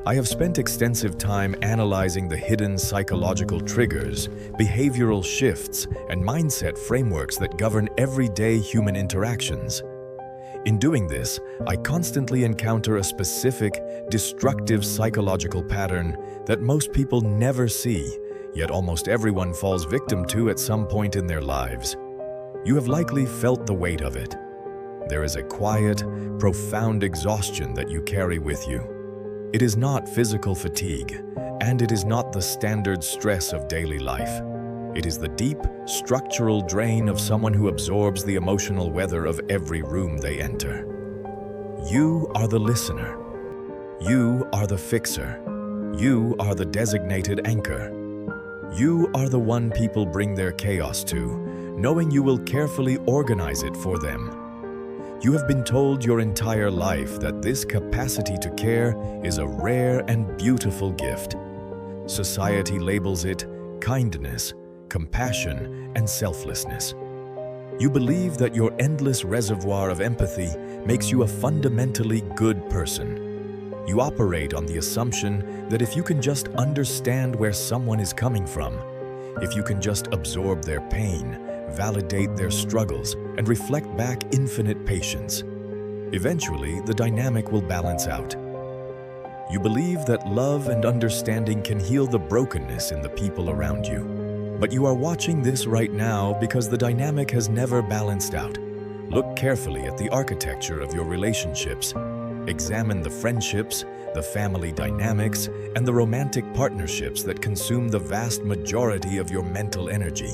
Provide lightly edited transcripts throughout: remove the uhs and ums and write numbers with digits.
I have spent extensive time analyzing the hidden psychological triggers, behavioral shifts, and mindset frameworks that govern everyday human interactions. In doing this, I constantly encounter a specific, destructive psychological pattern that most people never see, yet almost everyone falls victim to at some point in their lives. You have likely felt the weight of it. There is a quiet, profound exhaustion that you carry with you. It is not physical fatigue, and it is not the standard stress of daily life. It is the deep, structural drain of someone who absorbs the emotional weather of every room they enter. You are the listener. You are the fixer. You are the designated anchor. You are the one people bring their chaos to, knowing you will carefully organize it for them. You have been told your entire life that this capacity to care is a rare and beautiful gift. Society labels it kindness, compassion, and selflessness. You believe that your endless reservoir of empathy makes you a fundamentally good person. You operate on the assumption that if you can just understand where someone is coming from, if you can just absorb their pain, validate their struggles, and reflect back infinite patience, eventually the dynamic will balance out. You believe that love and understanding can heal the brokenness in the people around you. But you are watching this right now because the dynamic has never balanced out. Look carefully at the architecture of your relationships. Examine the friendships, the family dynamics, and the romantic partnerships that consume the vast majority of your mental energy.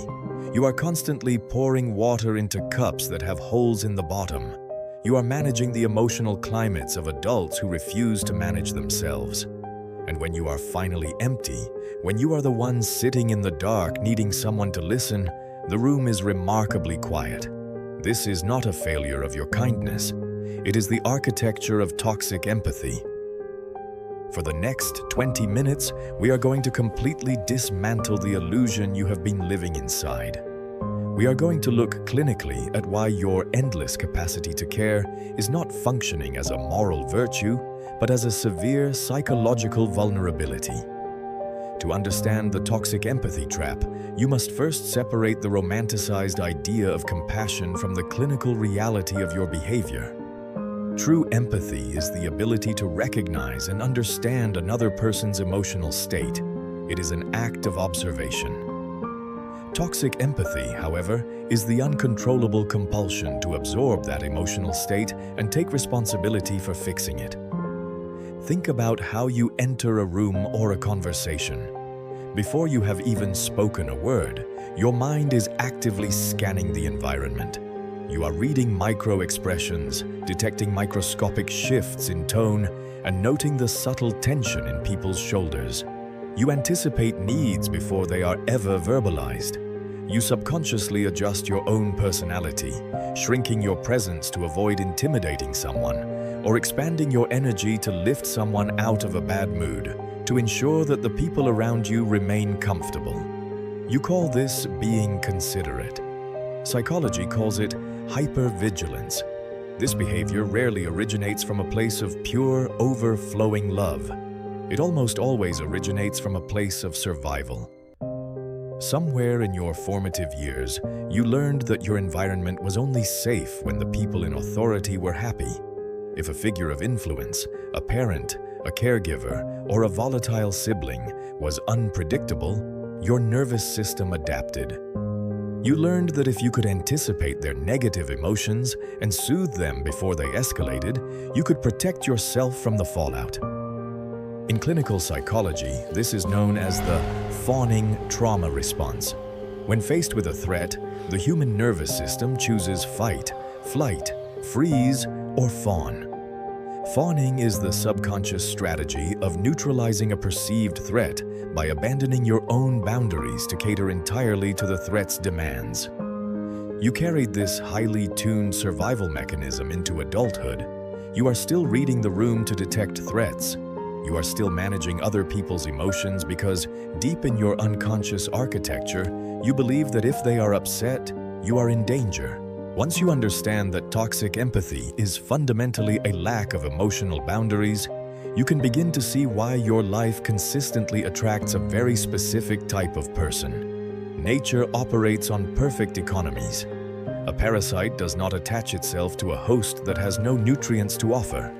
You are constantly pouring water into cups that have holes in the bottom. You are managing the emotional climates of adults who refuse to manage themselves. And when you are finally empty, when you are the one sitting in the dark needing someone to listen, the room is remarkably quiet. This is not a failure of your kindness. It is the architecture of toxic empathy. For the next 20 minutes, we are going to completely dismantle the illusion you have been living inside. We are going to look clinically at why your endless capacity to care is not functioning as a moral virtue, but as a severe psychological vulnerability. To understand the toxic empathy trap, you must first separate the romanticized idea of compassion from the clinical reality of your behavior. True empathy is the ability to recognize and understand another person's emotional state. It is an act of observation. Toxic empathy, however, is the uncontrollable compulsion to absorb that emotional state and take responsibility for fixing it. Think about how you enter a room or a conversation. Before you have even spoken a word, your mind is actively scanning the environment. You are reading micro-expressions, detecting microscopic shifts in tone, and noting the subtle tension in people's shoulders. You anticipate needs before they are ever verbalized. You subconsciously adjust your own personality, shrinking your presence to avoid intimidating someone, or expanding your energy to lift someone out of a bad mood, to ensure that the people around you remain comfortable. You call this being considerate. Psychology calls it hypervigilance. This behavior rarely originates from a place of pure, overflowing love. It almost always originates from a place of survival. Somewhere in your formative years, you learned that your environment was only safe when the people in authority were happy. If a figure of influence, a parent, a caregiver, or a volatile sibling was unpredictable, your nervous system adapted. You learned that if you could anticipate their negative emotions and soothe them before they escalated, you could protect yourself from the fallout. In clinical psychology, this is known as the fawning trauma response. When faced with a threat, the human nervous system chooses fight, flight, freeze, or fawn. Fawning is the subconscious strategy of neutralizing a perceived threat by abandoning your own boundaries to cater entirely to the threat's demands. You carried this highly tuned survival mechanism into adulthood. You are still reading the room to detect threats. You are still managing other people's emotions because, deep in your unconscious architecture, you believe that if they are upset, you are in danger. Once you understand that toxic empathy is fundamentally a lack of emotional boundaries, you can begin to see why your life consistently attracts a very specific type of person. Nature operates on perfect economies. A parasite does not attach itself to a host that has no nutrients to offer.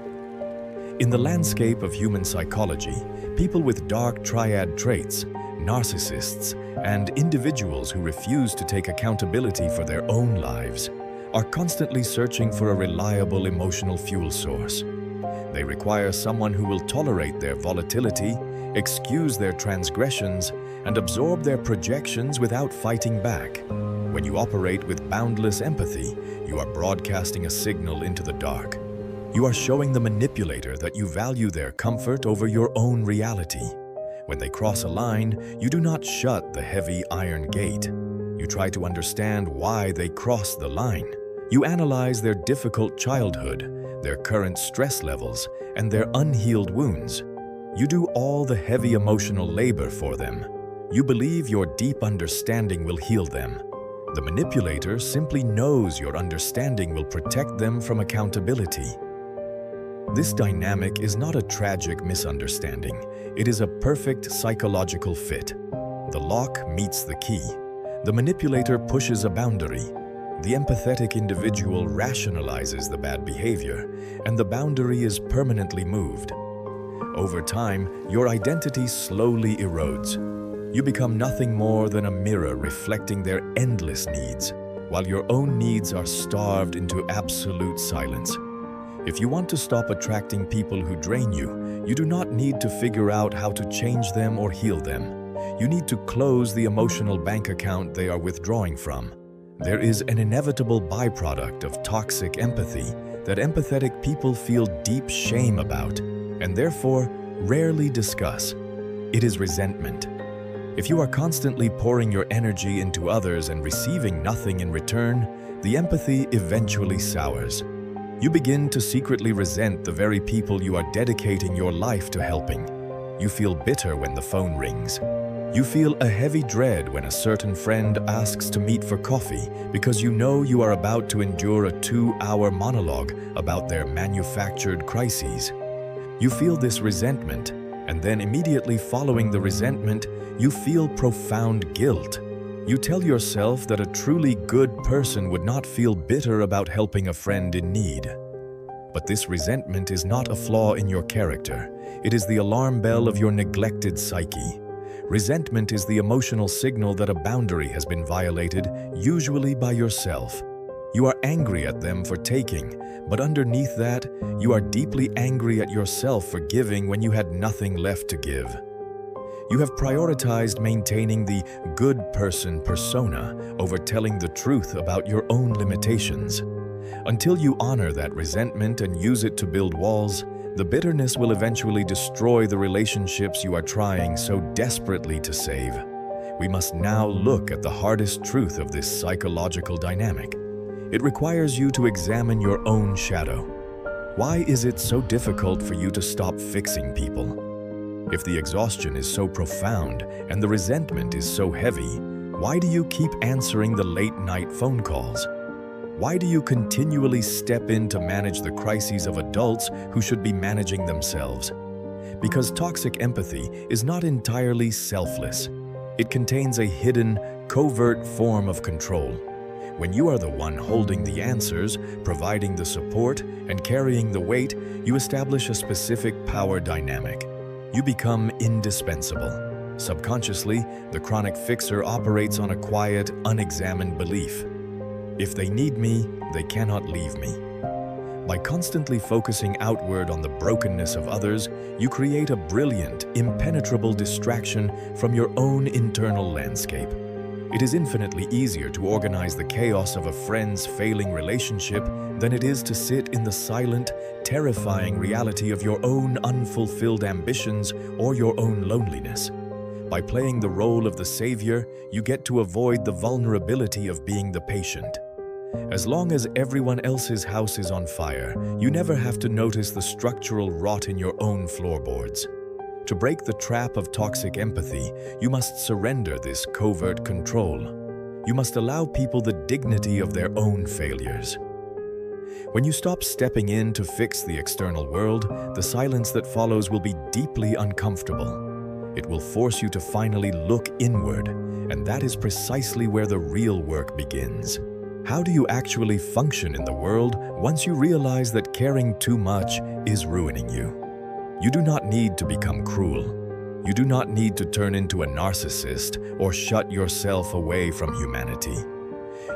In the landscape of human psychology, people with dark triad traits, narcissists, and individuals who refuse to take accountability for their own lives are constantly searching for a reliable emotional fuel source. They require someone who will tolerate their volatility, excuse their transgressions, and absorb their projections without fighting back. When you operate with boundless empathy, you are broadcasting a signal into the dark. You are showing the manipulator that you value their comfort over your own reality. When they cross a line, you do not shut the heavy iron gate. You try to understand why they crossed the line. You analyze their difficult childhood, their current stress levels, and their unhealed wounds. You do all the heavy emotional labor for them. You believe your deep understanding will heal them. The manipulator simply knows your understanding will protect them from accountability. This dynamic is not a tragic misunderstanding. It is a perfect psychological fit. The lock meets the key. The manipulator pushes a boundary. The empathetic individual rationalizes the bad behavior, and the boundary is permanently moved. Over time, your identity slowly erodes. You become nothing more than a mirror reflecting their endless needs, while your own needs are starved into absolute silence. If you want to stop attracting people who drain you, you do not need to figure out how to change them or heal them. You need to close the emotional bank account they are withdrawing from. There is an inevitable byproduct of toxic empathy that empathetic people feel deep shame about, and therefore rarely discuss. It is resentment. If you are constantly pouring your energy into others and receiving nothing in return, the empathy eventually sours. You begin to secretly resent the very people you are dedicating your life to helping. You feel bitter when the phone rings. You feel a heavy dread when a certain friend asks to meet for coffee because you know you are about to endure a 2-hour monologue about their manufactured crises. You feel this resentment, and then immediately following the resentment, you feel profound guilt. You tell yourself that a truly good person would not feel bitter about helping a friend in need. But this resentment is not a flaw in your character. It is the alarm bell of your neglected psyche. Resentment is the emotional signal that a boundary has been violated, usually by yourself. You are angry at them for taking, but underneath that, you are deeply angry at yourself for giving when you had nothing left to give. You have prioritized maintaining the good person persona over telling the truth about your own limitations. Until you honor that resentment and use it to build walls, the bitterness will eventually destroy the relationships you are trying so desperately to save. We must now look at the hardest truth of this psychological dynamic. It requires you to examine your own shadow. Why is it so difficult for you to stop fixing people? If the exhaustion is so profound and the resentment is so heavy, why do you keep answering the late-night phone calls? Why do you continually step in to manage the crises of adults who should be managing themselves? Because toxic empathy is not entirely selfless. It contains a hidden, covert form of control. When you are the one holding the answers, providing the support, and carrying the weight, you establish a specific power dynamic. You become indispensable. Subconsciously, the chronic fixer operates on a quiet, unexamined belief. If they need me, they cannot leave me. By constantly focusing outward on the brokenness of others, you create a brilliant, impenetrable distraction from your own internal landscape. It is infinitely easier to organize the chaos of a friend's failing relationship than it is to sit in the silent, terrifying reality of your own unfulfilled ambitions or your own loneliness. By playing the role of the savior, you get to avoid the vulnerability of being the patient. As long as everyone else's house is on fire, you never have to notice the structural rot in your own floorboards. To break the trap of toxic empathy, you must surrender this covert control. You must allow people the dignity of their own failures. When you stop stepping in to fix the external world, the silence that follows will be deeply uncomfortable. It will force you to finally look inward, and that is precisely where the real work begins. How do you actually function in the world once you realize that caring too much is ruining you? You do not need to become cruel. You do not need to turn into a narcissist or shut yourself away from humanity.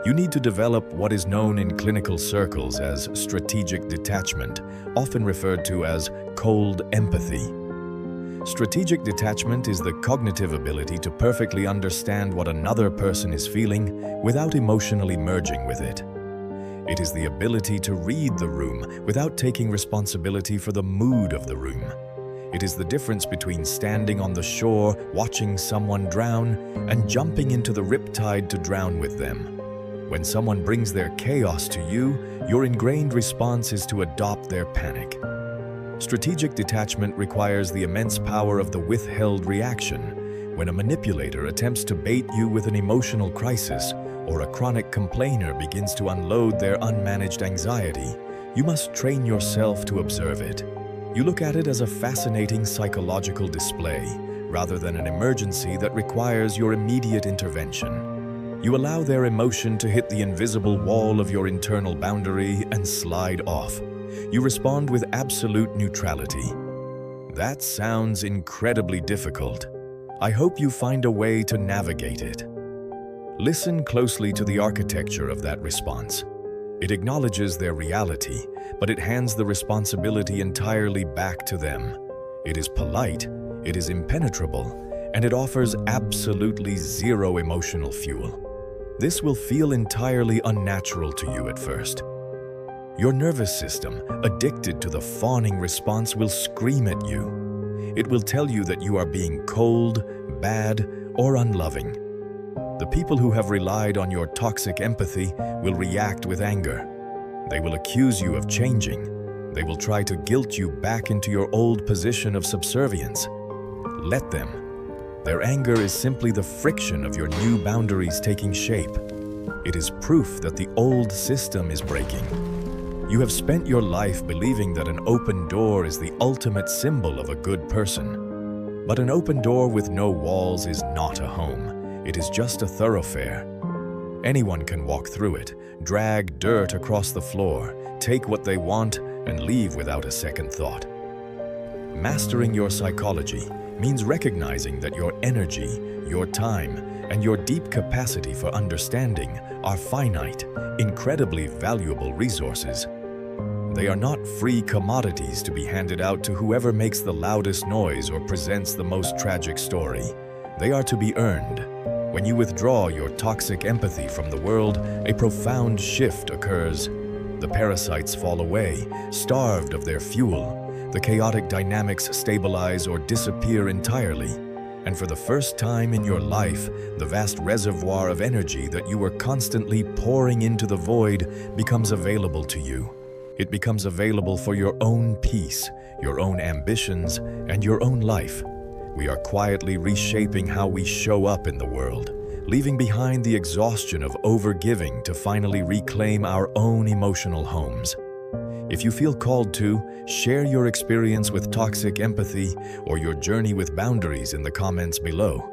You need to develop what is known in clinical circles as strategic detachment, often referred to as cold empathy. Strategic detachment is the cognitive ability to perfectly understand what another person is feeling without emotionally merging with it. It is the ability to read the room without taking responsibility for the mood of the room. It is the difference between standing on the shore, watching someone drown, and jumping into the riptide to drown with them. When someone brings their chaos to you, your ingrained response is to adopt their panic. Strategic detachment requires the immense power of the withheld reaction. When a manipulator attempts to bait you with an emotional crisis, or a chronic complainer begins to unload their unmanaged anxiety, you must train yourself to observe it. You look at it as a fascinating psychological display, rather than an emergency that requires your immediate intervention. You allow their emotion to hit the invisible wall of your internal boundary and slide off. You respond with absolute neutrality. That sounds incredibly difficult. I hope you find a way to navigate it. Listen closely to the architecture of that response. It acknowledges their reality, but it hands the responsibility entirely back to them. It is polite, it is impenetrable, and it offers absolutely zero emotional fuel. This will feel entirely unnatural to you at first. Your nervous system, addicted to the fawning response, will scream at you. It will tell you that you are being cold, bad, or unloving. The people who have relied on your toxic empathy will react with anger. They will accuse you of changing. They will try to guilt you back into your old position of subservience. Let them. Their anger is simply the friction of your new boundaries taking shape. It is proof that the old system is breaking. You have spent your life believing that an open door is the ultimate symbol of a good person. But an open door with no walls is not a home. It is just a thoroughfare. Anyone can walk through it, drag dirt across the floor, take what they want, and leave without a second thought. Mastering your psychology means recognizing that your energy, your time, and your deep capacity for understanding are finite, incredibly valuable resources. They are not free commodities to be handed out to whoever makes the loudest noise or presents the most tragic story. They are to be earned. When you withdraw your toxic empathy from the world, a profound shift occurs. The parasites fall away, starved of their fuel. The chaotic dynamics stabilize or disappear entirely. And for the first time in your life, the vast reservoir of energy that you were constantly pouring into the void becomes available to you. It becomes available for your own peace, your own ambitions, and your own life. We are quietly reshaping how we show up in the world, leaving behind the exhaustion of overgiving to finally reclaim our own emotional homes. If you feel called to, share your experience with toxic empathy or your journey with boundaries in the comments below.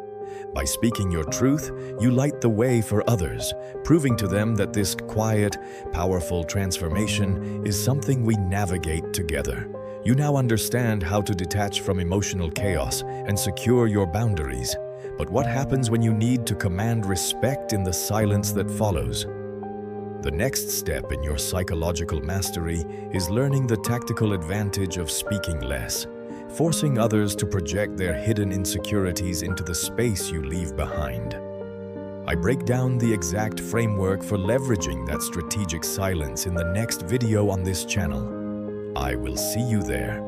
By speaking your truth, you light the way for others, proving to them that this quiet, powerful transformation is something we navigate together. You now understand how to detach from emotional chaos and secure your boundaries. But what happens when you need to command respect in the silence that follows? The next step in your psychological mastery is learning the tactical advantage of speaking less, forcing others to project their hidden insecurities into the space you leave behind. I break down the exact framework for leveraging that strategic silence in the next video on this channel. I will see you there.